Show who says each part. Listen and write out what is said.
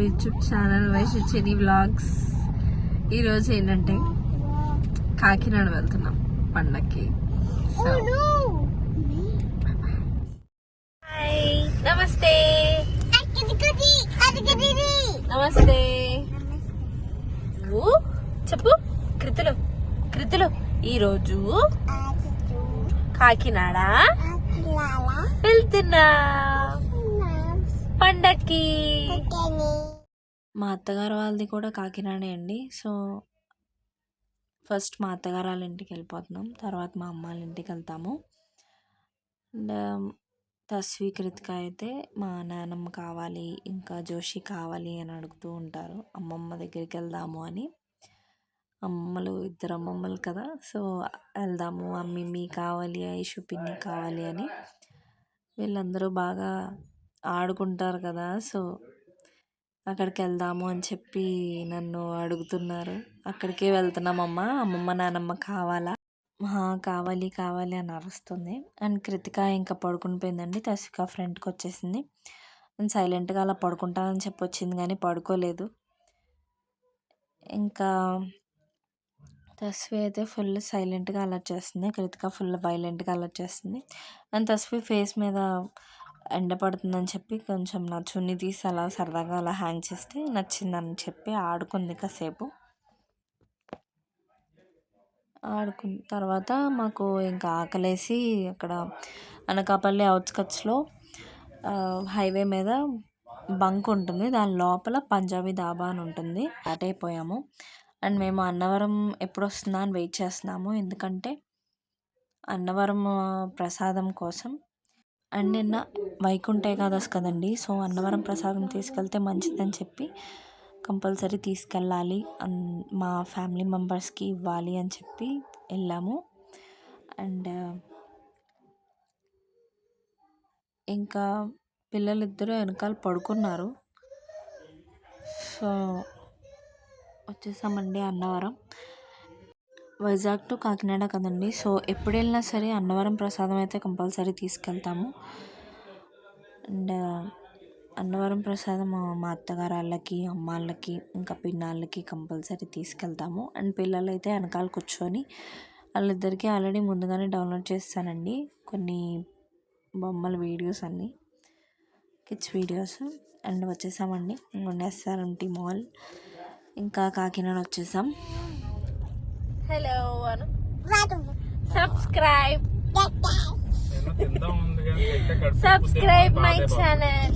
Speaker 1: YouTube channel వైశిచిని vlogs. ఈరోజు ఏంటంటే కాకినాడ వెళ్తున్నాం పండక్కి. నమస్తే నమస్తే చెప్పు. కృతులు ఈరోజు కాకినాడ వెళ్తున్నా పండక్కి. మా అత్తగారు వాళ్ళది కూడా కాకినాడే అండి. సో ఫస్ట్ మా అత్తగారు వాళ్ళ ఇంటికి వెళ్ళిపోతున్నాం, తర్వాత మా అమ్మ వాళ్ళ ఇంటికి వెళ్తాము. అండ్ తస్వి కృతిక అయితే మా నాన్నమ్మ కావాలి, ఇంకా జోషి కావాలి అని అడుగుతూ ఉంటారు. అమ్మమ్మ దగ్గరికి వెళ్దాము అని. ఇద్దరు అమ్మమ్మలు కదా, సో వెళ్దాము, అమ్మిమ్మి కావాలి, ఐషు పిన్ని కావాలి అని. వీళ్ళందరూ బాగా ఆడుకుంటారు కదా, సో అక్కడికి వెళ్దాము అని చెప్పి నన్ను అడుగుతున్నారు. అక్కడికే వెళ్తున్నామమ్మ, అమ్మమ్మ నానమ్మ కావాలా, కావాలి కావాలి అని అరుస్తుంది. అండ్ కృతిక ఇంకా పడుకుని పోయిందండి. తస్విక ఫ్రెండ్కి వచ్చేసింది. నేను సైలెంట్గా అలా పడుకుంటానని చెప్పి వచ్చింది కానీ పడుకోలేదు. ఇంకా తస్వి అయితే ఫుల్ సైలెంట్గా అలర్ట్ చేస్తుంది, కృతిక ఫుల్ వైలెంట్గా అలర్ట్ చేస్తుంది. అండ్ తస్వి ఫేస్ మీద ఎండ పడుతుందని చెప్పి కొంచెం నా చున్నీ తీసి అలా సరదాగా అలా హ్యాంగ్ చేస్తే నచ్చిందని చెప్పి ఆడుకుంది కాసేపు. ఆడుకున్న తర్వాత మాకు ఇంకా ఆకలేసి అక్కడ అనకాపల్లి అవుట్స్కట్స్లో హైవే మీద బంక్ ఉంటుంది, దాని లోపల పంజాబీ దాబా అని ఉంటుంది. స్టార్ట్ అయిపోయాము. అండ్ మేము అన్నవరం ఎప్పుడు వస్తుందా అని వెయిట్ చేస్తున్నాము, ఎందుకంటే అన్నవరం ప్రసాదం కోసం. అండ్ నిన్న వైకుంఠ ఏకాదశి కదండి, సో అన్నవరం ప్రసాదం తీసుకెళ్తే మంచిదని చెప్పి కంపల్సరీ తీసుకెళ్ళాలి, మా ఫ్యామిలీ మెంబర్స్కి ఇవ్వాలి అని చెప్పి వెళ్ళాము. అండ్ ఇంకా పిల్లలిద్దరూ వెనకాల పడుకున్నారు. సో వచ్చేసామండి అన్నవరం. వైజాగ్ టు కాకినాడ కదండి, సో ఎప్పుడు వెళ్ళినా సరే అన్నవరం ప్రసాదం అయితే కంపల్సరీ తీసుకెళ్తాము. అండ్ అన్నవరం ప్రసాదం మా అత్తగారు వాళ్ళకి, అమ్మ వాళ్ళకి, ఇంకా పిన్నాళ్ళకి కంపల్సరీ తీసుకెళ్తాము. అండ్ పిల్లలు అయితే వెనకాల కూర్చొని వాళ్ళిద్దరికీ ఆల్రెడీ ముందుగానే డౌన్లోడ్ చేస్తానండి కొన్ని బొమ్మల వీడియోస్ అన్నీ, కిడ్స్ వీడియోస్. అండ్ వచ్చేసామండి SRMT మాల్, ఇంకా కాకినాడ వచ్చేసాం. Hello subscribe my channel.